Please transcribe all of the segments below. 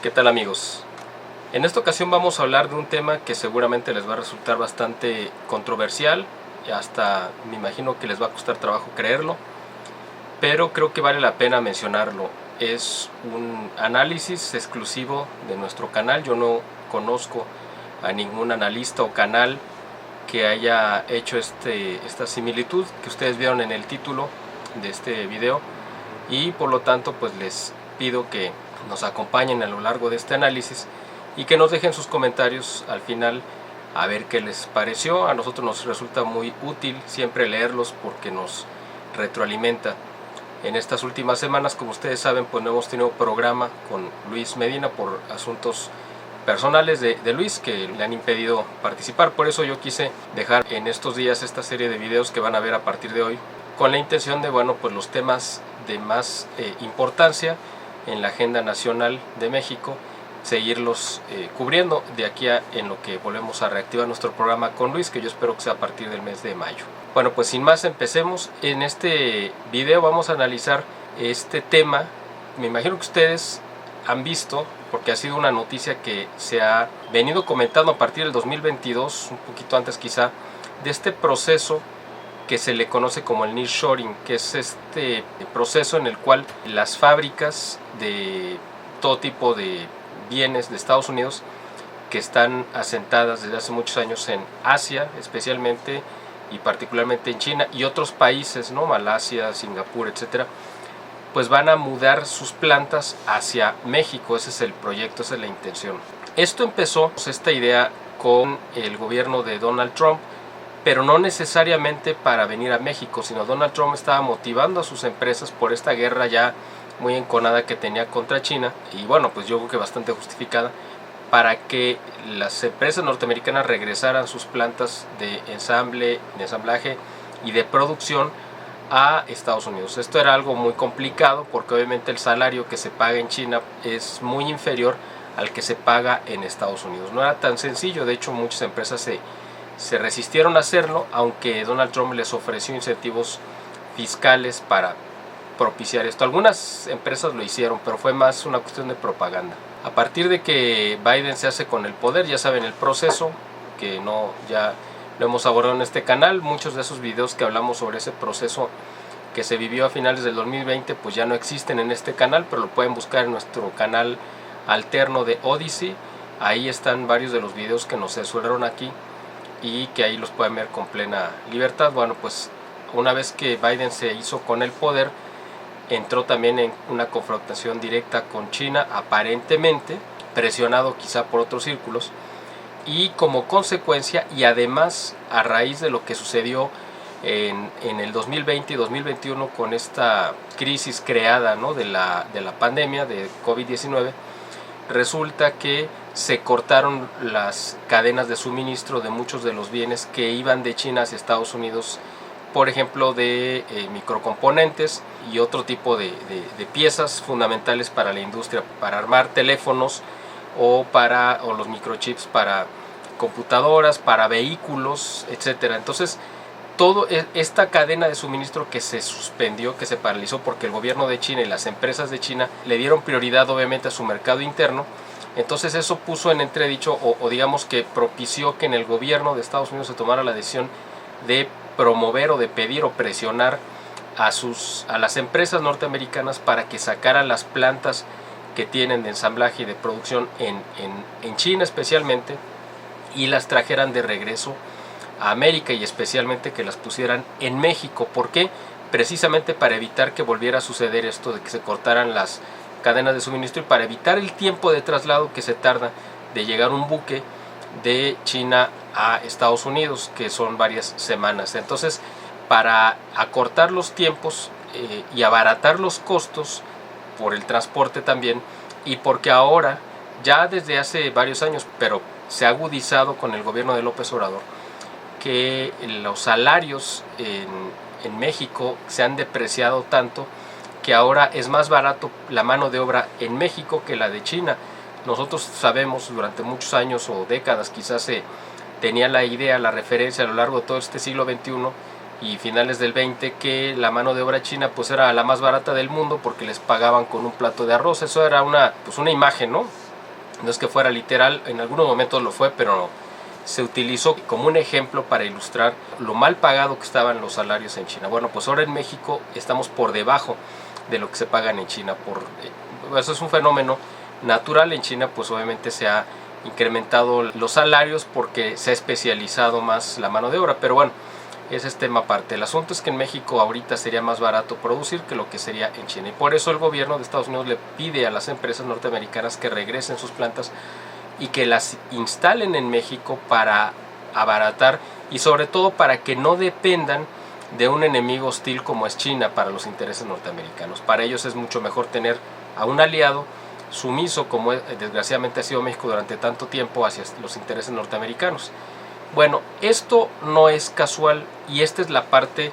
¿Qué tal, amigos? En esta ocasión vamos a hablar de un tema que seguramente les va a resultar bastante controversial y hasta me imagino que les va a costar trabajo creerlo, pero creo que vale la pena mencionarlo. Es un análisis exclusivo de nuestro canal. Yo no conozco a ningún analista o canal que haya hecho esta similitud que ustedes vieron en el título de este video, y por lo tanto pues les pido que nos acompañen a lo largo de este análisis y que nos dejen sus comentarios al final a ver qué les pareció. A nosotros nos resulta muy útil siempre leerlos porque nos retroalimenta. En estas últimas semanas, como ustedes saben, pues no hemos tenido programa con Luis Medina por asuntos personales de Luis que le han impedido participar. Por eso yo quise dejar en estos días esta serie de videos que van a ver a partir de hoy, con la intención de, bueno, pues los temas de más importancia en la agenda nacional de México, seguirlos cubriendo de aquí en lo que volvemos a reactivar nuestro programa con Luis, que yo espero que sea a partir del mes de mayo. Bueno, pues sin más empecemos. En este video vamos a analizar este tema. Me imagino que ustedes han visto, porque ha sido una noticia que se ha venido comentando a partir del 2022, un poquito antes quizá, de este proceso que se le conoce como el nearshoring, que es este proceso en el cual las fábricas de todo tipo de bienes de Estados Unidos que están asentadas desde hace muchos años en Asia especialmente, y particularmente en China y otros países, ¿no? Malasia, Singapur, etcétera, pues van a mudar sus plantas hacia México. Ese es el proyecto, esa es la intención. Esto empezó, esta idea, con el gobierno de Donald Trump, pero no necesariamente para venir a México, sino Donald Trump estaba motivando a sus empresas por esta guerra ya muy enconada que tenía contra China, y bueno, pues yo creo que bastante justificada, para que las empresas norteamericanas regresaran sus plantas de ensamblaje y de producción a Estados Unidos. Esto era algo muy complicado porque obviamente el salario que se paga en China es muy inferior al que se paga en Estados Unidos. No era tan sencillo, de hecho muchas empresas se resistieron a hacerlo, aunque Donald Trump les ofreció incentivos fiscales para propiciar esto. Algunas empresas lo hicieron, pero fue más una cuestión de propaganda. A partir de que Biden se hace con el poder, ya saben el proceso, que ya lo hemos abordado en este canal. Muchos de esos videos que hablamos sobre ese proceso que se vivió a finales del 2020 pues ya no existen en este canal, pero lo pueden buscar en nuestro canal alterno de Odyssey. Ahí están varios de los videos que nos censuraron aquí y que ahí los pueden ver con plena libertad. Bueno, pues una vez que Biden se hizo con el poder, entró también en una confrontación directa con China, aparentemente presionado quizá por otros círculos, y como consecuencia y además a raíz de lo que sucedió en el 2020 y 2021 con esta crisis creada, ¿no?, de la pandemia de COVID-19, resulta que se cortaron las cadenas de suministro de muchos de los bienes que iban de China hacia Estados Unidos, por ejemplo de microcomponentes y otro tipo de piezas fundamentales para la industria, para armar teléfonos o los microchips para computadoras, para vehículos, etcétera. Entonces, toda esta cadena de suministro que se suspendió, que se paralizó porque el gobierno de China y las empresas de China le dieron prioridad obviamente a su mercado interno. Entonces eso puso en entredicho o digamos que propició que en el gobierno de Estados Unidos se tomara la decisión de promover o de pedir o presionar a las empresas norteamericanas para que sacaran las plantas que tienen de ensamblaje y de producción en China especialmente, y las trajeran de regreso a América, y especialmente que las pusieran en México. ¿Por qué? Precisamente para evitar que volviera a suceder esto de que se cortaran las cadenas de suministro y para evitar el tiempo de traslado que se tarda de llegar un buque de China a Estados Unidos, que son varias semanas. Entonces, para acortar los tiempos y abaratar los costos por el transporte también, y porque ahora, ya desde hace varios años, pero se ha agudizado con el gobierno de López Obrador, que los salarios en México se han depreciado tanto que ahora es más barato la mano de obra en México que la de China. Nosotros sabemos, durante muchos años o décadas quizás se tenía la idea, la referencia a lo largo de todo este siglo XXI y finales del 20, que la mano de obra china pues era la más barata del mundo porque les pagaban con un plato de arroz. Eso era una imagen, ¿no?, No es que fuera literal, en algunos momentos lo fue, pero se utilizó como un ejemplo para ilustrar lo mal pagado que estaban los salarios en China. Bueno, pues ahora en México estamos por debajo de lo que se pagan en China. Eso es un fenómeno natural. En China pues obviamente se ha incrementado los salarios porque se ha especializado más la mano de obra, pero bueno, ese es tema aparte. El asunto es que en México ahorita sería más barato producir que lo que sería en China, y por eso el gobierno de Estados Unidos le pide a las empresas norteamericanas que regresen sus plantas y que las instalen en México para abaratar y sobre todo para que no dependan de un enemigo hostil como es China para los intereses norteamericanos. Para ellos es mucho mejor tener a un aliado sumiso, como desgraciadamente ha sido México durante tanto tiempo, hacia los intereses norteamericanos. Bueno, esto no es casual, y esta es la parte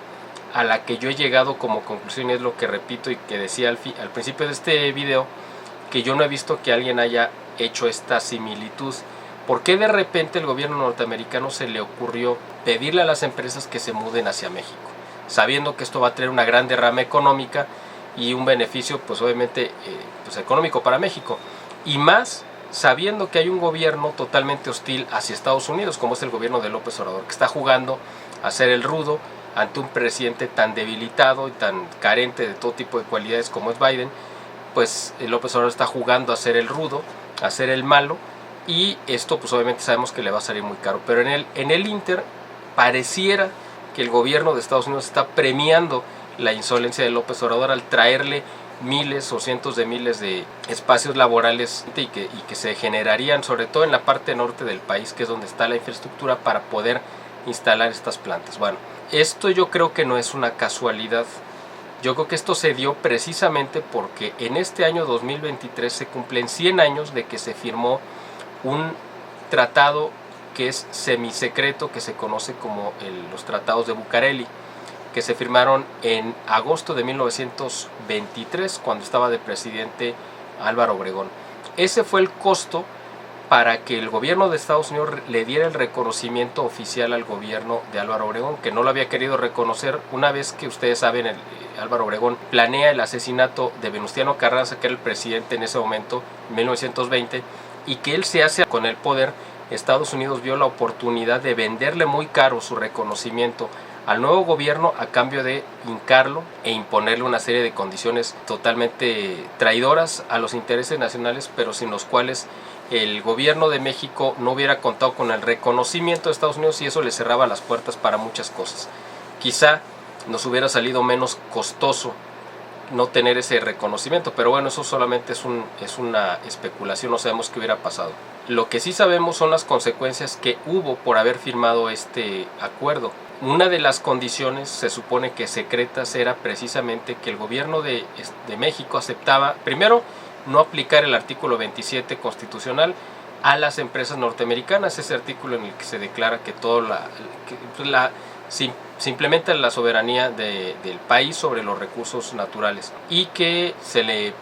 a la que yo he llegado como conclusión, y es lo que repito y que decía al principio de este video, que yo no he visto que alguien haya hecho esta similitud. ¿Por qué de repente el gobierno norteamericano se le ocurrió pedirle a las empresas que se muden hacia México, sabiendo que esto va a traer una gran derrama económica y un beneficio pues obviamente pues económico para México, y más sabiendo que hay un gobierno totalmente hostil hacia Estados Unidos, como es el gobierno de López Obrador, que está jugando a ser el rudo ante un presidente tan debilitado y tan carente de todo tipo de cualidades como es Biden? Pues López Obrador está jugando a ser el rudo, a ser el malo, y esto pues obviamente sabemos que le va a salir muy caro. Pero en el Inter pareciera que el gobierno de Estados Unidos está premiando la insolencia de López Obrador al traerle miles o cientos de miles de espacios laborales y que se generarían sobre todo en la parte norte del país, que es donde está la infraestructura para poder instalar estas plantas. Bueno, esto yo creo que no es una casualidad. Yo creo que esto se dio precisamente porque en este año 2023 se cumplen 100 años de que se firmó un tratado que es semisecreto, que se conoce como los tratados de Bucareli, que se firmaron en agosto de 1923, cuando estaba de presidente Álvaro Obregón. Ese fue el costo para que el gobierno de Estados Unidos le diera el reconocimiento oficial al gobierno de Álvaro Obregón, que no lo había querido reconocer una vez que, ustedes saben, Álvaro Obregón planea el asesinato de Venustiano Carranza, que era el presidente en ese momento, en 1920, y que él se hace con el poder. Estados Unidos vio la oportunidad de venderle muy caro su reconocimiento al nuevo gobierno a cambio de hincarlo e imponerle una serie de condiciones totalmente traidoras a los intereses nacionales, pero sin los cuales el gobierno de México no hubiera contado con el reconocimiento de Estados Unidos, y eso le cerraba las puertas para muchas cosas. Quizá nos hubiera salido menos costoso no tener ese reconocimiento, pero bueno, eso solamente es una especulación, no sabemos qué hubiera pasado. Lo que sí sabemos son las consecuencias que hubo por haber firmado este acuerdo. Una de las condiciones, se supone que secretas, era precisamente que el gobierno de México aceptaba, primero, no aplicar el artículo 27 constitucional a las empresas norteamericanas, ese artículo en el que se declara que se implementa la soberanía del país sobre los recursos naturales, y que se le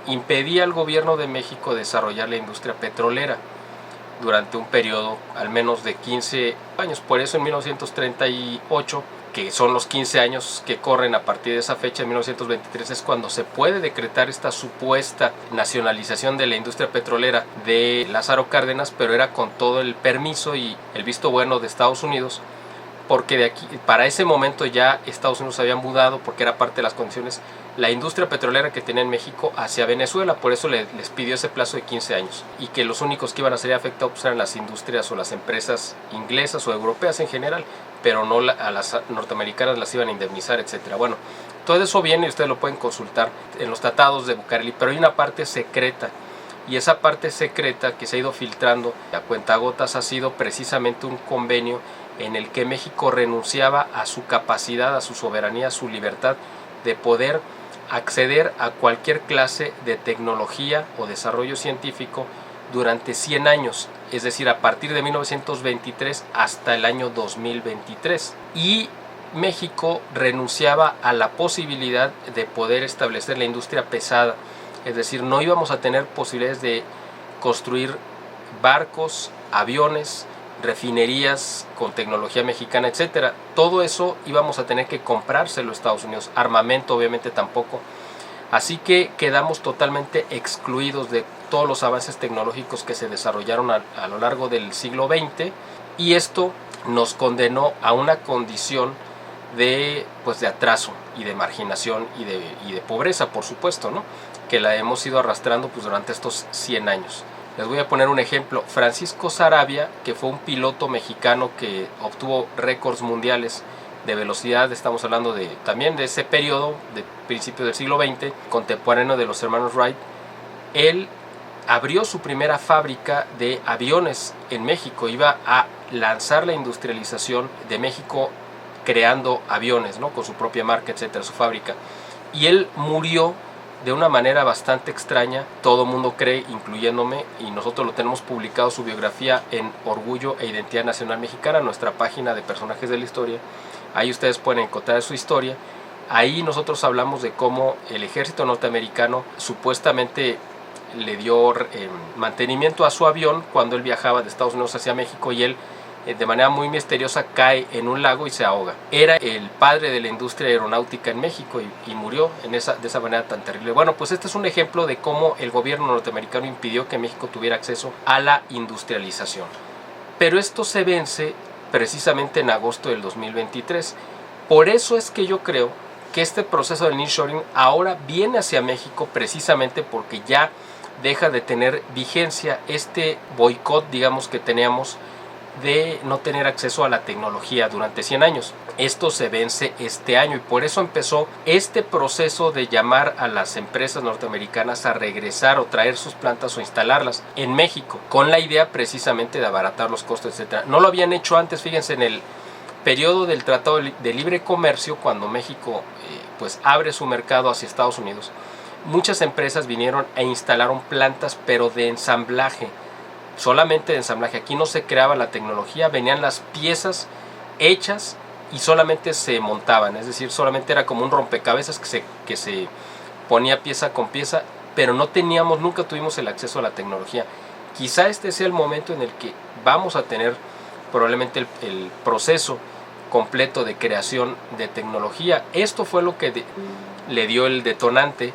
impedía al gobierno de México desarrollar la industria petrolera durante un periodo al menos de 15 años. Por eso en 1938, que son los 15 años que corren a partir de esa fecha, en 1923 es cuando se puede decretar esta supuesta nacionalización de la industria petrolera de Lázaro Cárdenas, pero era con todo el permiso y el visto bueno de Estados Unidos, porque de aquí, para ese momento ya Estados Unidos había mudado, porque era parte de las condiciones, la industria petrolera que tenía en México hacia Venezuela. Por eso les pidió ese plazo de 15 años, y que los únicos que iban a ser afectados pues eran las industrias o las empresas inglesas o europeas en general, pero no a las norteamericanas las iban a indemnizar, etcétera. Bueno, todo eso viene y ustedes lo pueden consultar en los tratados de Bucareli, pero hay una parte secreta, y esa parte secreta que se ha ido filtrando a cuentagotas ha sido precisamente un convenio en el que México renunciaba a su capacidad, a su soberanía, a su libertad de poder acceder a cualquier clase de tecnología o desarrollo científico durante 100 años, es decir, a partir de 1923 hasta el año 2023. Y México renunciaba a la posibilidad de poder establecer la industria pesada, es decir, no íbamos a tener posibilidades de construir barcos, aviones, refinerías con tecnología mexicana, etcétera. Todo eso íbamos a tener que comprárselo a Estados Unidos. Armamento obviamente tampoco. Así que quedamos totalmente excluidos de todos los avances tecnológicos que se desarrollaron a lo largo del siglo XX, y esto nos condenó a una condición de atraso y de marginación y de pobreza, por supuesto, ¿no? Que la hemos ido arrastrando durante estos 100 años. Les voy a poner un ejemplo. Francisco Sarabia, que fue un piloto mexicano que obtuvo récords mundiales de velocidad, estamos hablando también de ese periodo, de principios del siglo XX, contemporáneo de los hermanos Wright. Él abrió su primera fábrica de aviones en México, iba a lanzar la industrialización de México creando aviones, ¿no? Con su propia marca, etcétera, su fábrica. Y él murió de una manera bastante extraña, todo el mundo cree, incluyéndome, y nosotros lo tenemos publicado su biografía en Orgullo e Identidad Nacional Mexicana, nuestra página de personajes de la historia. Ahí ustedes pueden encontrar su historia. Ahí nosotros hablamos de cómo el ejército norteamericano supuestamente le dio mantenimiento a su avión cuando él viajaba de Estados Unidos hacia México, y él de manera muy misteriosa cae en un lago y se ahoga. Era el padre de la industria aeronáutica en México y murió de esa manera tan terrible. Bueno, pues este es un ejemplo de cómo el gobierno norteamericano impidió que México tuviera acceso a la industrialización. Pero esto se vence precisamente en agosto del 2023. Por eso es que yo creo que este proceso del nearshoring ahora viene hacia México, precisamente porque ya deja de tener vigencia este boicot, digamos, que teníamos de no tener acceso a la tecnología durante 100 años. Esto se vence este año y por eso empezó este proceso de llamar a las empresas norteamericanas a regresar o traer sus plantas o instalarlas en México, con la idea precisamente de abaratar los costos, etc. No lo habían hecho antes, fíjense, en el periodo del Tratado de Libre Comercio, cuando México abre su mercado hacia Estados Unidos, muchas empresas vinieron e instalaron plantas, pero de ensamblaje, solamente de ensamblaje. Aquí no se creaba la tecnología, venían las piezas hechas y solamente se montaban, es decir, solamente era como un rompecabezas que se ponía pieza con pieza, pero nunca tuvimos el acceso a la tecnología. Quizá este sea el momento en el que vamos a tener probablemente el proceso completo de creación de tecnología. Esto fue lo que le dio el detonante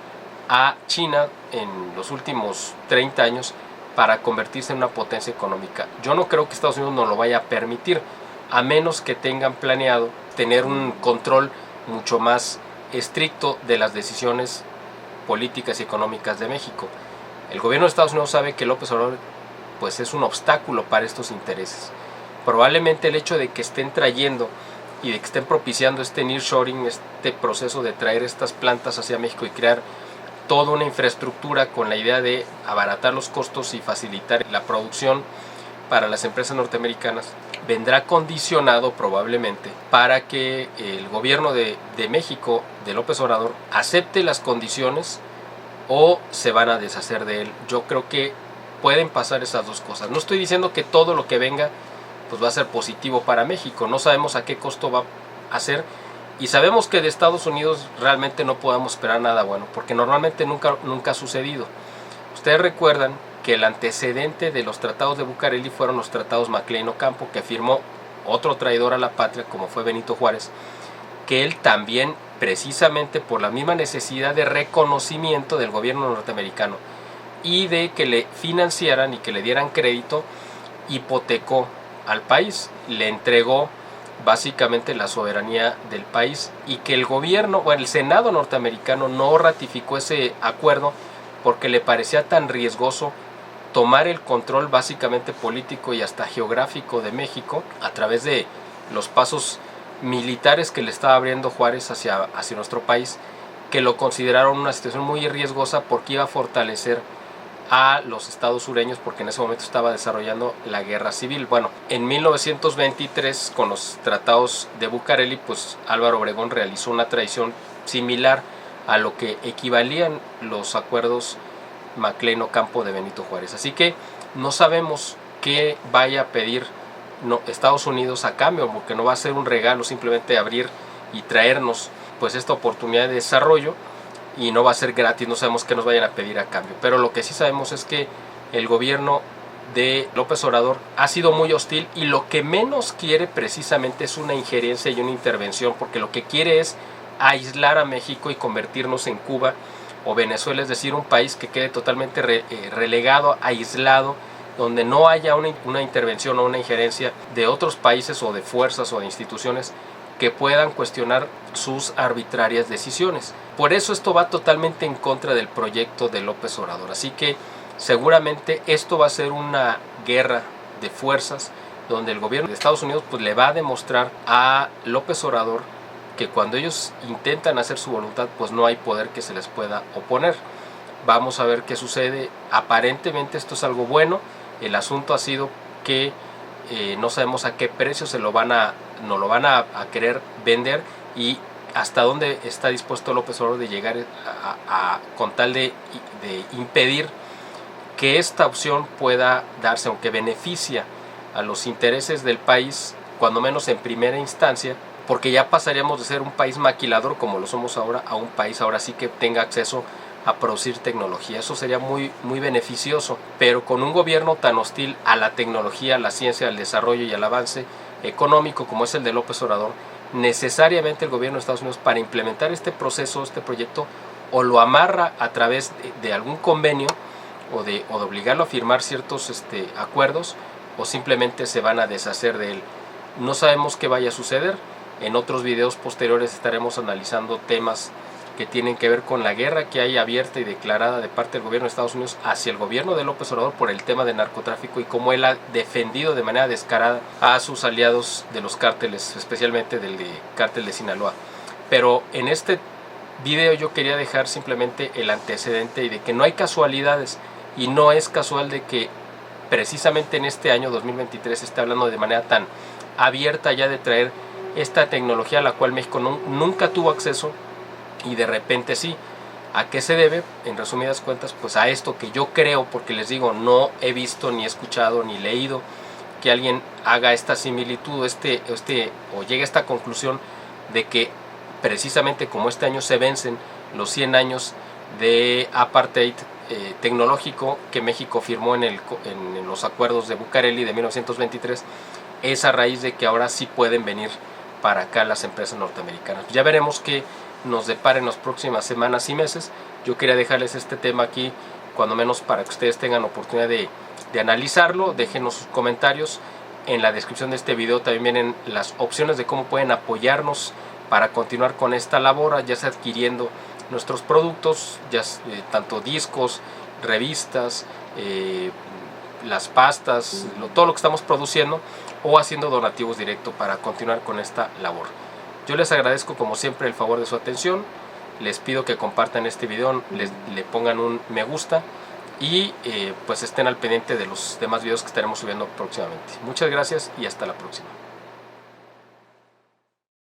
a China en los últimos 30 años para convertirse en una potencia económica. Yo no creo que Estados Unidos nos lo vaya a permitir, a menos que tengan planeado tener un control mucho más estricto de las decisiones políticas y económicas de México. El gobierno de Estados Unidos sabe que López Obrador es un obstáculo para estos intereses. Probablemente el hecho de que estén trayendo y de que estén propiciando este nearshoring, este proceso de traer estas plantas hacia México y crear toda una infraestructura con la idea de abaratar los costos y facilitar la producción para las empresas norteamericanas, vendrá condicionado probablemente para que el gobierno de México, de López Obrador, acepte las condiciones o se van a deshacer de él. Yo creo que pueden pasar esas dos cosas. No estoy diciendo que todo lo que venga va a ser positivo para México, no sabemos a qué costo va a ser. Y sabemos que de Estados Unidos realmente no podemos esperar nada bueno, porque normalmente nunca ha sucedido. Ustedes recuerdan que el antecedente de los tratados de Bucareli fueron los tratados McLean-Ocampo, que firmó otro traidor a la patria, como fue Benito Juárez, que él también, precisamente por la misma necesidad de reconocimiento del gobierno norteamericano y de que le financiaran y que le dieran crédito, hipotecó al país, le entregó básicamente la soberanía del país, y que el Senado norteamericano no ratificó ese acuerdo porque le parecía tan riesgoso tomar el control básicamente político y hasta geográfico de México a través de los pasos militares que le estaba abriendo Juárez hacia nuestro país, que lo consideraron una situación muy riesgosa porque iba a fortalecer a los estados sureños, porque en ese momento estaba desarrollando la guerra civil. Bueno, en 1923, con los tratados de Bucareli, Álvaro Obregón realizó una traición similar a lo que equivalían los acuerdos McLean-Ocampo de Benito Juárez. Así que no sabemos qué vaya a pedir Estados Unidos a cambio, porque no va a ser un regalo simplemente abrir y traernos esta oportunidad de desarrollo, y no va a ser gratis, no sabemos qué nos vayan a pedir a cambio. Pero lo que sí sabemos es que el gobierno de López Obrador ha sido muy hostil, y lo que menos quiere precisamente es una injerencia y una intervención, porque lo que quiere es aislar a México y convertirnos en Cuba o Venezuela, es decir, un país que quede totalmente relegado, aislado, donde no haya una intervención o una injerencia de otros países o de fuerzas o de instituciones que puedan cuestionar sus arbitrarias decisiones. Por eso esto va totalmente en contra del proyecto de López Obrador. Así que seguramente esto va a ser una guerra de fuerzas donde el gobierno de Estados Unidos pues le va a demostrar a López Obrador que cuando ellos intentan hacer su voluntad pues no hay poder que se les pueda oponer. Vamos a ver qué sucede. Aparentemente esto es algo bueno. El asunto ha sido que no sabemos a qué precio nos lo van a querer vender y hasta dónde está dispuesto López Obrador de llegar con tal de impedir que esta opción pueda darse, aunque beneficia a los intereses del país, cuando menos en primera instancia, porque ya pasaríamos de ser un país maquilador como lo somos ahora a un país ahora sí que tenga acceso a producir tecnología. Eso sería muy beneficioso, pero con un gobierno tan hostil a la tecnología, a la ciencia, al desarrollo y al avance económico como es el de López Obrador, necesariamente el gobierno de Estados Unidos para implementar este proceso, este proyecto, o lo amarra a través de algún convenio o de obligarlo a firmar ciertos acuerdos, o simplemente se van a deshacer de él. No sabemos qué vaya a suceder. En otros videos posteriores estaremos analizando temas que tienen que ver con la guerra que hay abierta y declarada de parte del gobierno de Estados Unidos hacia el gobierno de López Obrador por el tema de narcotráfico y cómo él ha defendido de manera descarada a sus aliados de los cárteles, especialmente del cártel de Sinaloa. Pero en este video yo quería dejar simplemente el antecedente y de que no hay casualidades, y no es casual de que precisamente en este año 2023 se esté hablando de manera tan abierta ya de traer esta tecnología a la cual México nunca tuvo acceso y de repente sí. ¿A qué se debe? En resumidas cuentas, pues a esto que yo creo, porque les digo, no he visto, ni escuchado, ni leído que alguien haga esta similitud o llegue a esta conclusión de que precisamente como este año se vencen los 100 años de apartheid tecnológico que México firmó en los acuerdos de Bucareli de 1923, es a raíz de que ahora sí pueden venir para acá las empresas norteamericanas. Ya veremos qué nos depara en las próximas semanas y meses. Yo quería dejarles este tema aquí, cuando menos para que ustedes tengan oportunidad de analizarlo. Déjenos sus comentarios. En la descripción de este video también vienen las opciones de cómo pueden apoyarnos para continuar con esta labor, ya sea adquiriendo nuestros productos, ya tanto discos, revistas, las pastas, todo lo que estamos produciendo, o haciendo donativos directos para continuar con esta labor. Yo les agradezco como siempre el favor de su atención. Les pido que compartan este video, le pongan un me gusta y pues estén al pendiente de los demás videos que estaremos subiendo próximamente. Muchas gracias y hasta la próxima.